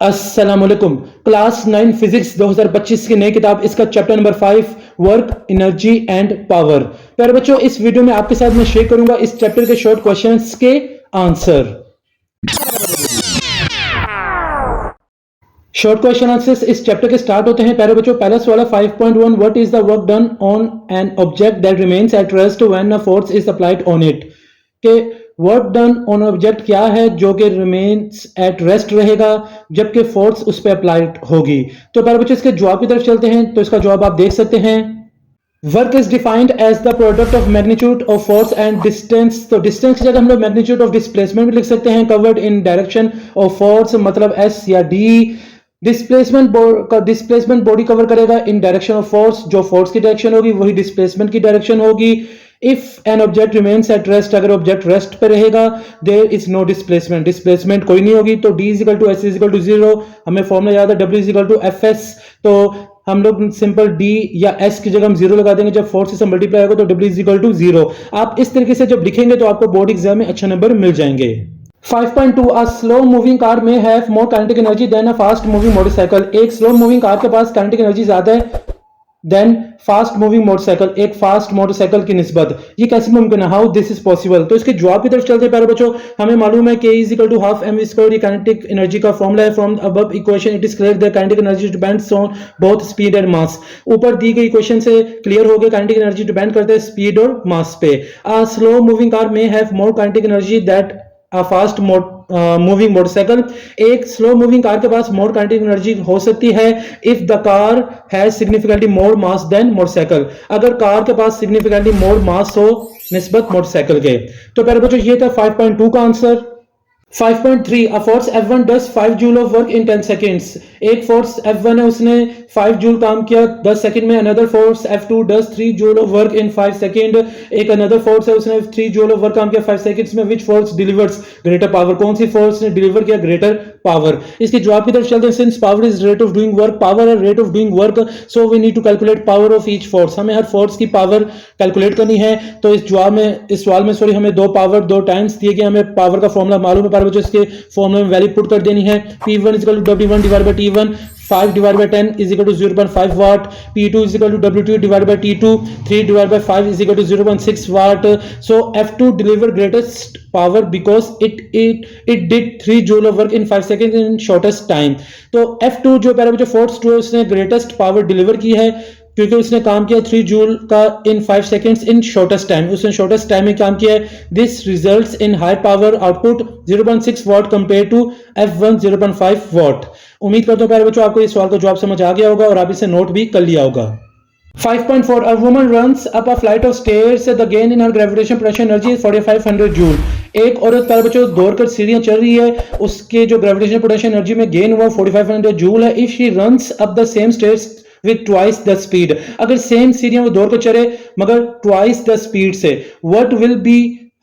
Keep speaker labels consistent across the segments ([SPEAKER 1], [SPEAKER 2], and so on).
[SPEAKER 1] अस्सलामुअलैकुम। Class 9 physics 2025 की नई किताब, इसका chapter number 5 work, energy and power. प्यारे बच्चों, इस वीडियो में आपके साथ मैं शेयर करूंगा इस चैप्टर के शॉर्ट क्वेश्चंस के आंसर। शॉर्ट क्वेश्चन आंसर्स इस चैप्टर के स्टार्ट होते हैं। प्यारे बच्चों, पहला सवाल 5.1 what is the work done on an object that remains at rest when a force is applied on it. के वर्क डन ऑन ऑब्जेक्ट क्या है जो कि रिमेन्स एट रेस्ट रहेगा जबकि फोर्स उस पर अप्लाइड होगी। तो प्यारे बच्चों, इसके जवाब की तरफ चलते हैं। तो इसका जवाब आप देख सकते हैं। Work is defined as the product of magnitude of force and distance. तो डिस्टेंस की जगह हम लोग मैग्नीट्यूड ऑफ डिस्प्लेसमेंट भी लिख सकते हैं। Covered in direction of force, मतलब एस या डी। डिस्प्लेसमेंट बॉडी कवर करेगा इन डायरेक्शन ऑफ फोर्स, जो फोर्स की डायरेक्शन होगी वही डिस्प्लेसमेंट की डायरेक्शन होगी। If an object remains at rest, अगर ऑब्जेक्ट रेस्ट पे रहेगा, there is no displacement, displacement कोई नहीं होगी। तो D equal to S equal to 0, हमें फॉर्मूला याद है W equal to F S. तो हम लोग सिंपल D या S की जगह हम 0 लगा देंगे। जब फोर्स से मल्टीप्लाई होगा तो W इजिकल टू 0। आप इस तरीके से जब लिखेंगे तो आपको बोर्ड एग्जाम में अच्छे नंबर मिल जाएंगे। 5.2 A slow moving car may have more kinetic energy than a fast moving motorcycle। एक स्लो मूविंग कार के पास काइनेटिक एनर्जी ज्यादा है देन फास्ट मूविंग मोटरसाइकिल, एक फास्ट मोटरसाइकिल की निस्बत। ये कैसे मुमकिन है? How this is possible? तो इसके जवाब की तरफ चलते हैं प्यारे बच्चों। हमें मालूम है K is equal to half M square, ये काइनेटिक एनर्जी का फॉर्मूला है। From above equation it is clear that kinetic energy depends on both speed and mass. ऊपर दी गई इक्वेशन से क्लियर हो गया काइनेटिक एनर्जी डिपेंड करता है स्पीड और मास पे। A slow moving car may have more kinetic energy that a fast moving motorcycle. एक स्लो मूविंग कार के पास मोर काइनेटिक एनर्जी हो सकती है if the car has significantly more mass than motorcycle, अगर car के पास सिग्निफिकेंटली मोर मास हो निस्बत मोटरसाइकिल के। तो प्यारे बच्चों, ये था 5.2 का answer. 5.3 A force F1 does 5 joule of work in 10 seconds। एक फोर्स F1 है, उसने 5 जूल काम किया 10 सेकंड में। Another force F2 does 3 joule of work in 5 second. एक अनदर फोर्स है, उसने 3 जूल ऑफ वर्क काम किया 5 सेकंड्स में। Which force delivers greater power? कौन सी फोर्स ने डिलीवर किया ग्रेटर पावर? इसके जवाब की तरफ चलते हैं। Since power is rate of doing work, power है rate of doing work, so we need to calculate power of each force. हमें हर फोर्स की पावर कैलकुलेट करनी है। तो इस जवाब में, इस सवाल में सॉरी, हमें 2 पावर 2 टाइम्स दिए गए। हमें पावर का फॉर्मूला मालूम है, बच्चों इसके फॉर्मूला में वैल्यू पुट कर देनी है। P1 is equal to W1 divide by T1, 5 divide by 10 is equal to 0.5 watt. P2 is equal to W2 divide by T2, 3 divide by 5 is equal to 0.6 watt. So F2 deliver greatest power because it did 3 joule of work in 5 second in shortest time. तो F2 जो para बच्चों force 2 है, उसने greatest power deliver की है क्योंकि उसने काम किया 3 जूल का in 5 seconds in shortest time. उसने शॉर्टेस्ट टाइम में काम किया है। This results in high power output 0.6 watt compare to F1 0.5 watt. उम्मीद करता हूं प्यारे बच्चों आपको इस सवाल का जवाब समझ आ गया होगा और आप इसे नोट भी कर लिया होगा। 5.4 A woman runs up a flight of stairs, the gain in her gravitational potential energy is 4500 joule. एक औरत प्यारे बच्चों दौड़कर सीढ़ियां चढ़ रही है, उसके जो ग्रेविटेशनल पोटेंशियल एनर्जी में गेन हुआ 4500 जूल है। If she runs up the same stairs with twice the speed, अगर सेम सीढ़ियां वो दौड़ कर चले मगर twice the speed से, what will be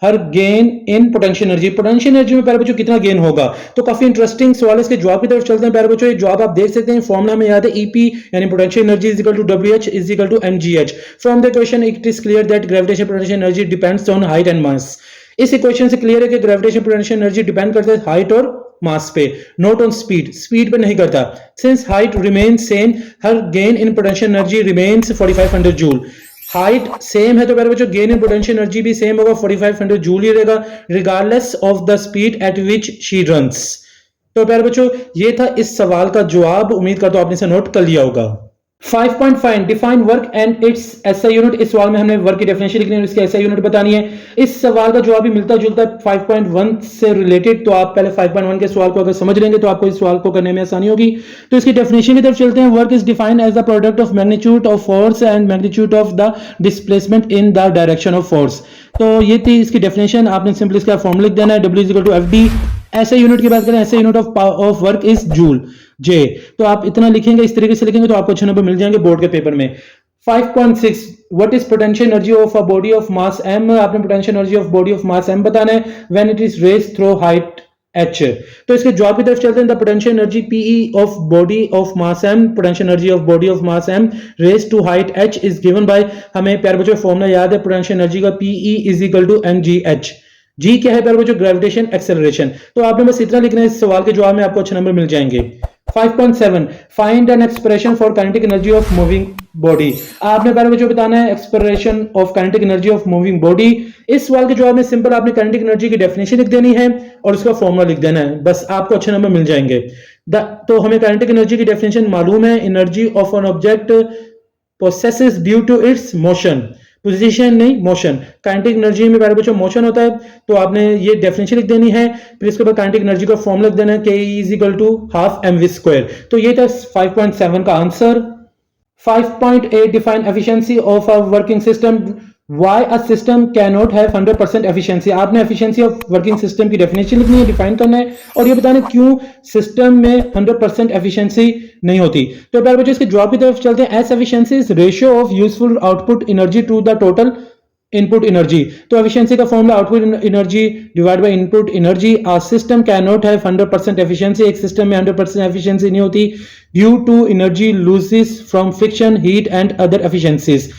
[SPEAKER 1] her gain in potential energy? Potential energy में प्यारे बच्चों कितना गेन होगा? तो काफी इंटरेस्टिंग सवाल है। इसके जवाब की तरफ चलते हैं प्यारे बच्चों। ये जवाब आप देख सकते हैं, फॉर्मूला में याद है EP यानी potential energy is equal to WH is equal to mgh। From the equation it is clear that gravitational potential energy depends on height and mass. इस इक्वेशन से क्लियर है कि ग्रेविटेशनल पोटेंशियल एनर्जी डिपेंड करता है height और mass पे, not on speed, speed पे नहीं करता। Since height remains same, her gain in potential energy remains 4500 joule. Height same है तो प्यारे बच्चों गेन इन पोटेंशियल एनर्जी भी सेम होगा, 4500 जूल ही रहेगा regardless of the speed at which she runs. तो प्यारे बच्चों ये था इस सवाल का जवाब। उम्मीद करता हूं आपने इसे नोट कर लिया होगा। 5.5 define work and it's SI unit. इस सवाल में हमने वर्क की डेफिनेशन लिखनी है और इसकी एसआई यूनिट बतानी है। इस सवाल का जवाब भी मिलता जुलता है 5.1 से रिलेटेड। तो आप पहले 5.1 के सवाल को अगर समझ लेंगे तो आपको इस सवाल को करने में आसानी होगी। तो इसकी डेफिनेशन की तरफ चलते हैं। Work is defined as the product of magnitude of force and magnitude of the displacement in the direction of force. तो ये थी इसकी डेफिनेशन। आपने सिंपली इसका फॉर्मूला लिख देना है, W is equal to FD। ऐसे यूनिट की बात करें, ऐसे unit of work is joule J। तो आप इतना लिखेंगे, इस तरीके से लिखेंगे तो आपको अच्छे नंबर मिल जाएंगे बोर्ड के पेपर में। 5.6 what is potential energy of a body of mass m। आपने potential energy of body of mass m बताना है when it is raised through height h। तो इसके जवाब की तरफ चलते हैं। The potential energy PE of body of mass m, potential energy of body of mass m raised to height h is given by, हमें प्यारे बच्चों फॉर्मूला याद है पोटेंशियल एनर्जी का, PE is equal to mgh। G क्या है प्यारे बच्चों? Gravitation acceleration. तो आपने बस इतना लिखना है, इस सवाल के जवाब में आपको अच्छे नंबर मिल जाएंगे। 5.7 find an expression for kinetic energy of moving body. आपने प्यारे बच्चों बताना है expression of kinetic energy of moving body. इस सवाल के जवाब में सिंपल आपने काइनेटिक एनर्जी की डेफिनेशन लिख देनी है और उसका फॉर्मूला लिख देना है, बस आपको अच्छे नंबर मिल जाएंगे। तो हमें काइनेटिक एनर्जी की डेफिनेशन मालूम है, energy of an object possesses due to its motion, position नहीं मोशन। काइनेटिक एनर्जी में प्यारे बच्चों मोशन होता है, तो आपने ये डेफिनेशन लिख देनी है, फिर इसके बाद काइनेटिक एनर्जी का फॉर्मूला लिख देना है, Ke is equal to half mv²। तो ये था 5.7 का answer. 5.8 define efficiency of a working system. Why a system cannot have 100% efficiency। आपने efficiency of working system की definition लिखनी है, define करना है और ये बताना क्यों system में 100% efficiency नहीं होती। तो प्यारे बच्चों इसके जवाब की तरफ चलते हैं। S efficiency is ratio of useful output energy to the total input energy. तो एफिशिएंसी का formula output energy divide by input energy. A system can not have 100% efficiency, एक सिस्टम में 100% एफिशिएंसी नहीं होती due to energy losses from friction, heat and other efficiencies,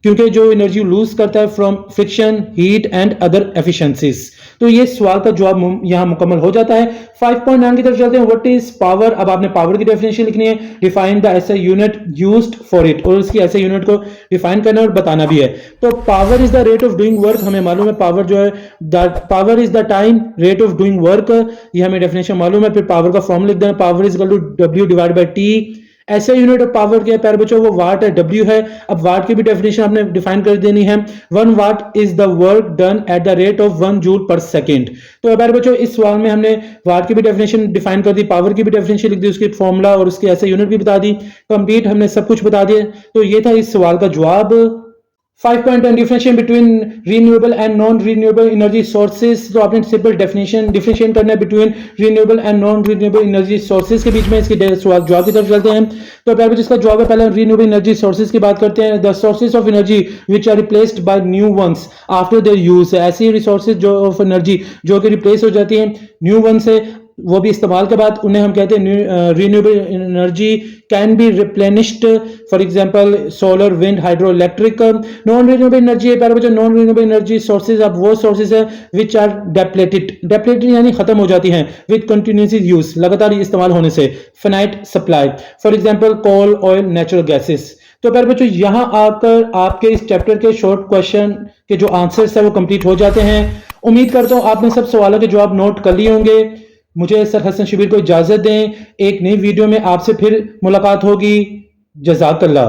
[SPEAKER 1] क्योंकि जो energy lose करता है from friction, heat and other efficiencies. तो ये सवाल का जवाब यहां मुकम्मल हो जाता है। 5.9 की तरफ चलते हैं। What is power. अब आपने पावर की डेफिनेशन लिखनी है, define the SI unit used for it, और उसकी एसआई यूनिट को डिफाइन करना और बताना भी है। तो power is the rate of doing work, हमें मालूम है पावर जो है power is the time rate of doing work, ये हमें डेफिनेशन मालूम है। फिर पावर का फॉर्मूला लिख देना, power is equal to W divide by T। ऐसे यूनिट ऑफ पावर क्या है प्यारे बच्चों? वो वाट है, W है। अब वाट की भी डेफिनेशन आपने डिफाइन कर देनी है। 1 what is the work done at the rate of 1 joule पर सेकेंड। तो प्यारे बच्चों इस सवाल में हमने वाट की भी डेफिनेशन डिफाइन कर दी, पावर की भी डेफिनेशन लिख दी, उसकी फॉर्मूला और उसकी ऐसे यूनिट भी बता दी, कंप्लीट हमने सब कुछ बता दिया। तो ये था इस सवाल का जवाब। 5.10 differentiation between renewable and non renewable energy sources. तो आपने सिंपल डेफिनेशन डिफरेंशिएट करना है between renewable and non renewable energy sources के बीच में। इसके जवाब की तरफ चलते हैं। तो प्यारे बच्चों इसका जवाब है, पहले रीन्यूएबल एनर्जी सोर्सेज की बात करते हैं। The sources of energy which are replaced by new ones after their use. ऐसी रिसोर्सेज जो ऑफ एनर्जी जो कि रिप्लेस हो जाती हैं न्यू वन से, वो भी इस्तेमाल के बाद, उन्हें हम कहते हैं renewable energy can be replenished. For example solar, wind, hydro electric. Non renewable energy है प्यारे बच्चों, नॉन रीन्यूएबल एनर्जी सोर्सेज अब वो सोर्सेज है विच आर डेप्लेटेड, डेप्लेटेड यानी खत्म हो जाती हैं, विद कंटिन्यूस यूज, लगातार इस्तेमाल होने से, finite supply. For example coal, oil, natural gases. तो प्यारे बच्चों यहां आकर आपके इस चैप्टर के शॉर्ट क्वेश्चन के जो आंसर्स है वो कंप्लीट हो जाते हैं। उम्मीद करता हूं आपने सब सवालों के जवाब नोट कर लिए होंगे। मुझे सर हसन शबीर को इजाजत दें, एक नई वीडियो में आपसे फिर मुलाकात होगी। जज़ाकल्लाह।